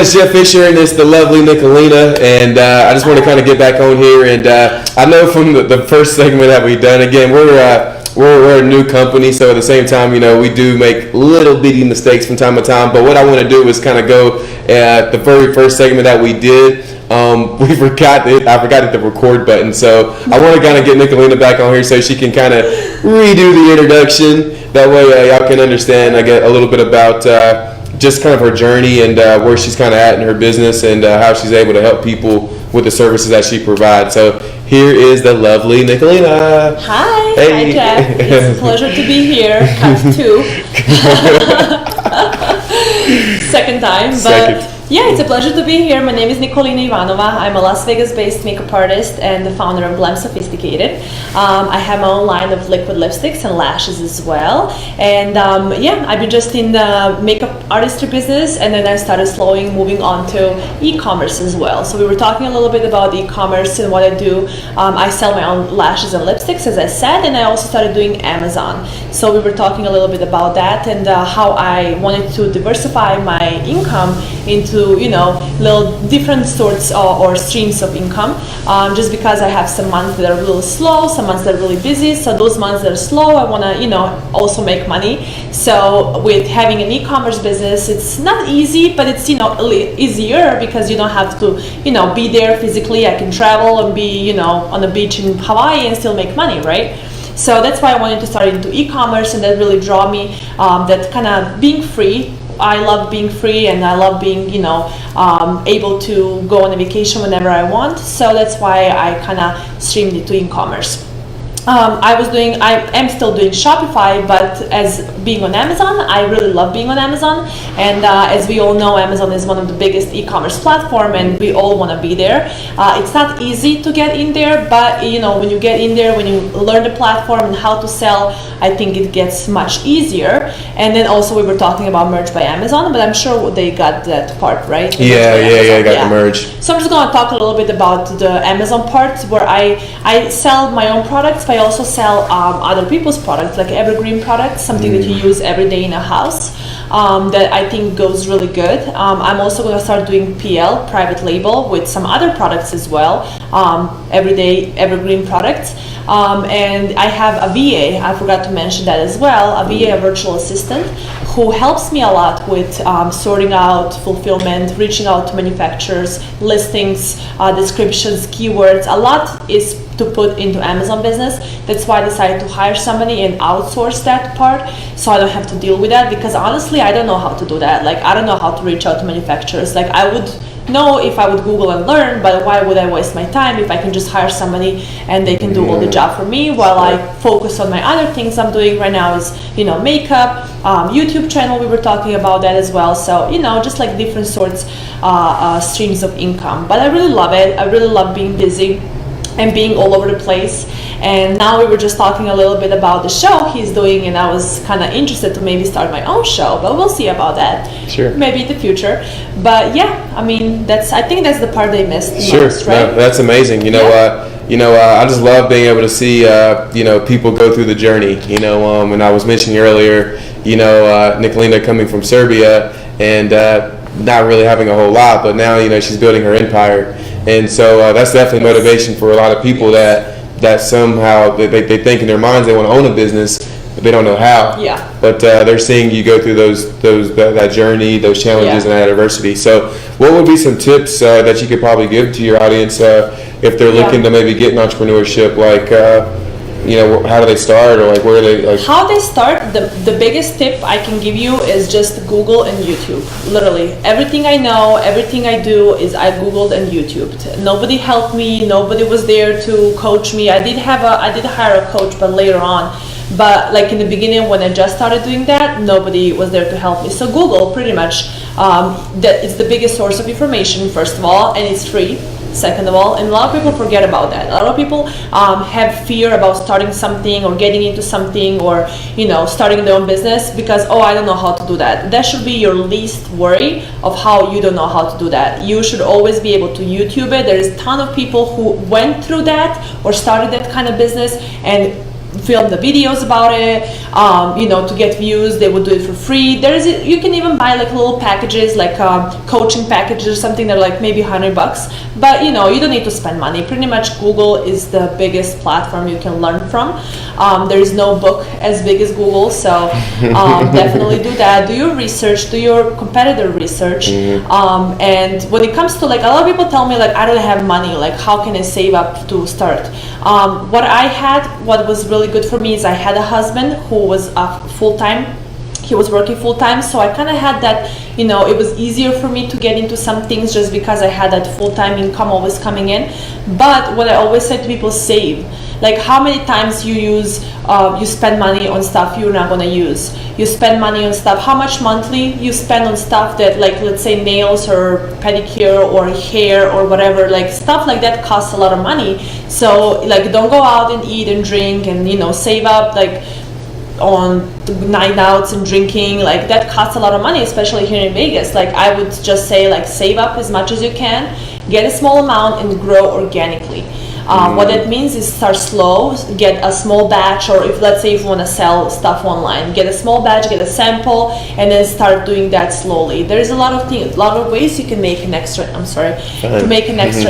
it's Jeff Fisher, and it's the lovely Nicolina, and I just want to kind of get back on here, and I know from the first segment that we've done, again, we're a new company, so at the same time, we do make little bitty mistakes from time to time, but what I want to do is kind of go at the very first segment that we did. I forgot the record button, so I want to kind of get Nicolina back on here so she can kind of redo the introduction. That way y'all can understand, I get a little bit about just kind of her journey and where she's kind of at in her business and how she's able to help people with the services that she provides. So here is the lovely Nicolina. Hi. Hey. Hi, Jeff. It's a pleasure to be here. Cut two. Second time. But yeah, it's a pleasure to be here. My name is Nicolina Ivanova. I'm a Las Vegas-based makeup artist and the founder of Glam Sophisticated. I have my own line of liquid lipsticks and lashes as well. And I've been just in the makeup artistry business, and then I started slowly moving on to e-commerce as well. So we were talking a little bit about e-commerce and what I do. I sell my own lashes and lipsticks, as I said, and I also started doing Amazon. So we were talking a little bit about that and how I wanted to diversify my income into little different sorts or streams of income, just because I have some months that are really slow, some months that are really busy. So those months that are slow, I want to also make money. So with having an e-commerce business, it's not easy, but it's easier because you don't have to be there physically. I can travel and be on the beach in Hawaii and still make money, right? So that's why I wanted to start into e-commerce, and that really draw me that kind of being free. I love being free, and I love being, able to go on a vacation whenever I want. So that's why I kind of streamed it to e-commerce. I am still doing Shopify, but as being on Amazon, I really love being on Amazon. And as we all know, Amazon is one of the biggest e-commerce platform, and we all want to be there. It's not easy to get in there, but when you get in there, when you learn the platform and how to sell, I think it gets much easier. And then also we were talking about Merge by Amazon, but I'm sure they got that part, right? Yeah, got the merge. So I'm just going to talk a little bit about the Amazon part, where I sell my own products, but I also sell other people's products, like evergreen products, something that you use every day in a house, that I think goes really good. I'm also going to start doing PL, private label, with some other products as well, everyday evergreen products. And I have a VA, I forgot to mention that as well, a VA, a virtual assistant, who helps me a lot with sorting out fulfillment, reaching out to manufacturers, listings, descriptions, keywords. A lot is to put into Amazon business. That's why I decided to hire somebody and outsource that part, so I don't have to deal with that, because honestly, I don't know how to do that. Like, I don't know how to reach out to manufacturers. Like, I would know if I would Google and learn, but why would I waste my time if I can just hire somebody and they can do all the job for me while I focus on my other things I'm doing right now is, makeup, YouTube channel, we were talking about that as well. So, just like different sorts, streams of income. But I really love it. I really love being busy and being all over the place. And now we were just talking a little bit about the show he's doing, and I was kind of interested to maybe start my own show, but we'll see about that. Sure. Maybe in the future. But yeah, I mean, I think that's the part they missed sure. most, right? No, that's amazing. I just love being able to see, people go through the journey, and I was mentioning earlier, Nicolina coming from Serbia and not really having a whole lot, but now, she's building her empire. And so that's definitely motivation for a lot of people that somehow they think in their minds they want to own a business, but they don't know how. Yeah. But they're seeing you go through that journey, those challenges, and that adversity. So what would be some tips that you could probably give to your audience if they're looking to maybe get in entrepreneurship, like how do they start, or like where are they? Like, how they start, the biggest tip I can give you is just Google and YouTube. Literally everything I know, everything I do is I Googled and YouTubed. Nobody helped me, nobody was there to coach me. I did hire a coach, but later on. But like in the beginning when I just started doing that, nobody was there to help me. So Google, pretty much, that it's the biggest source of information, first of all, and it's free. Second of all, and a lot of people forget about that. A lot of people have fear about starting something or getting into something, or starting their own business because, I don't know how to do that. That should be your least worry of how you don't know how to do that. You should always be able to YouTube it. There is a ton of people who went through that or started that kind of business and film the videos about it, to get views. They would do it for free. You can even buy like little packages, like coaching packages or something that are like maybe $100, but you don't need to spend money. Pretty much Google is the biggest platform you can learn from. There is no book as big as Google, so definitely do that. Do your research, do your competitor research. And when it comes to like, a lot of people tell me like, I don't have money, like how can I save up to start? What was really good for me is I had a husband who was full-time. He was working full-time, so I kind of had that, it was easier for me to get into some things just because I had that full-time income always coming in. But what I always say to people, save. Like how many times you spend money on stuff you're not gonna use. You spend money on stuff, how much monthly you spend on stuff that, like, let's say nails or pedicure or hair or whatever, like stuff like that costs a lot of money. So like don't go out and eat and drink and save up like on night outs and drinking, like that costs a lot of money, especially here in Vegas. Like I would just say like save up as much as you can, get a small amount and grow organically. What that means is start slow, get a small batch, or let's say if you want to sell stuff online, get a small batch, get a sample, and then start doing that slowly. There's a lot of ways you can make an extra,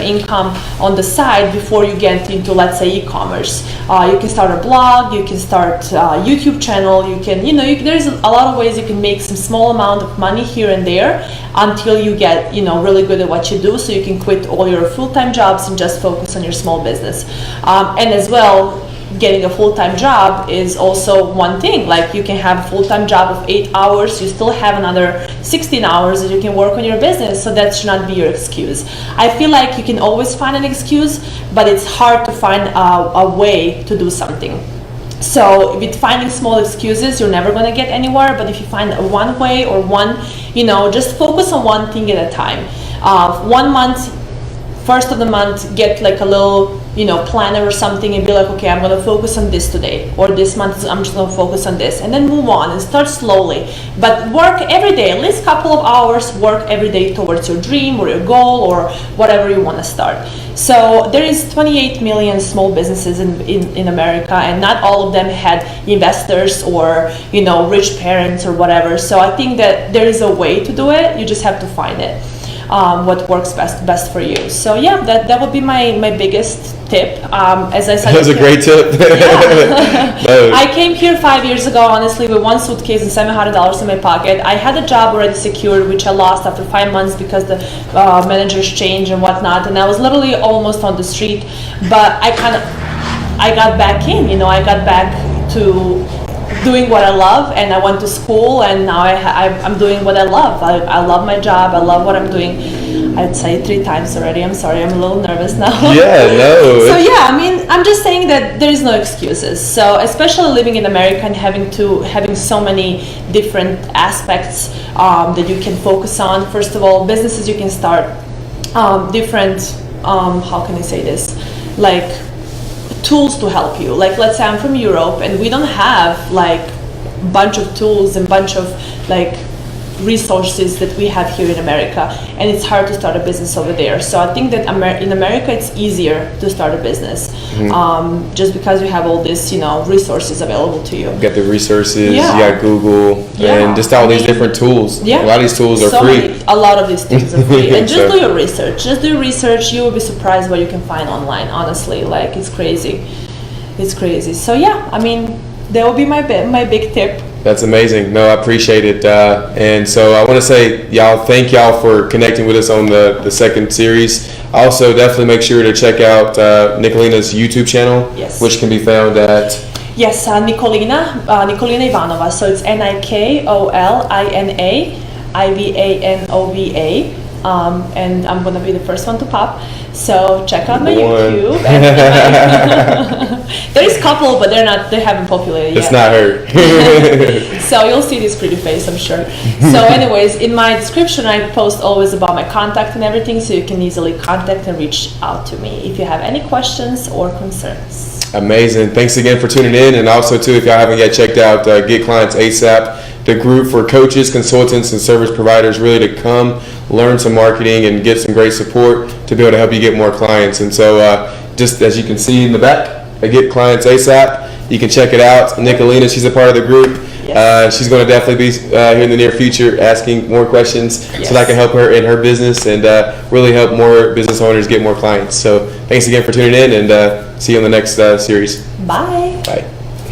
income on the side before you get into, let's say, e-commerce. You can start a blog, you can start a YouTube channel, you can, there's a lot of ways you can make some small amount of money here and there until you get, really good at what you do, so you can quit all your full-time jobs and just focus on your small business. And as well, getting a full-time job is also one thing. Like you can have a full-time job of 8 hours, you still have another 16 hours that you can work on your business, so that should not be your excuse. I feel like you can always find an excuse, but it's hard to find a way to do something. So with finding small excuses, you're never going to get anywhere. But if you find one way or just focus on one thing at a time. 1 month, first of the month, get like a little planner or something and be like, okay, I'm going to focus on this today, or this month I'm just going to focus on this, and then move on and start slowly. But work every day, at least a couple of hours, work every day towards your dream or your goal or whatever you want to start. So there is 28 million small businesses in America, and not all of them had investors or rich parents or whatever. So I think that there is a way to do it. You just have to find it. What works best for you. So yeah, that would be my biggest tip. As I said, that was a great tip. Yeah. I came here 5 years ago, honestly, with one suitcase and $700 in my pocket. I had a job already secured, which I lost after 5 months because the managers changed and whatnot, and I was literally almost on the street. But I got back in. I got back to doing what I love, and I went to school, and now I'm doing what I love. I love my job. I love what I'm doing. I'd say 3 times already. I'm sorry, I'm a little nervous now. Yeah, no. So yeah, I'm just saying that there is no excuses. So especially living in America and having so many different aspects that you can focus on. First of all, businesses you can start different. How can I say this? Like tools to help you. Like let's say I'm from Europe and we don't have like bunch of tools and bunch of like resources that we have here in America, and it's hard to start a business over there. So I think that in America it's easier to start a business, just because you have all this resources available to you. You got the resources, you got Google, and just all these different tools. Yeah. A lot of these tools are free. A lot of these things are free. And just do your research. Just do your research. You will be surprised what you can find online, honestly. Like it's crazy. So yeah, that would be my big tip. That's amazing. No, I appreciate it. And so I want to say, thank y'all for connecting with us on the second series. Also, definitely make sure to check out Nicolina's YouTube channel, which can be found at... Yes, Nicolina Ivanova. So it's NicolinaIvanova. And I'm going to be the first one to pop. So check out my YouTube. There's a couple, but they haven't populated yet. It's not her. So you'll see this pretty face, I'm sure. So anyways, in my description, I post always about my contact and everything, so you can easily contact and reach out to me if you have any questions or concerns. Amazing. Thanks again for tuning in. And also, too, if y'all haven't yet checked out Get Clients ASAP, the group for coaches, consultants, and service providers really to come learn some marketing and get some great support to be able to help you get more clients. And so just as you can see in the back, I Get Clients ASAP. You can check it out. Nicolina, she's a part of the group. Yes. She's going to definitely be here in the near future asking more questions so that I can help her in her business and really help more business owners get more clients. So thanks again for tuning in, and see you on the next series. Bye. Bye.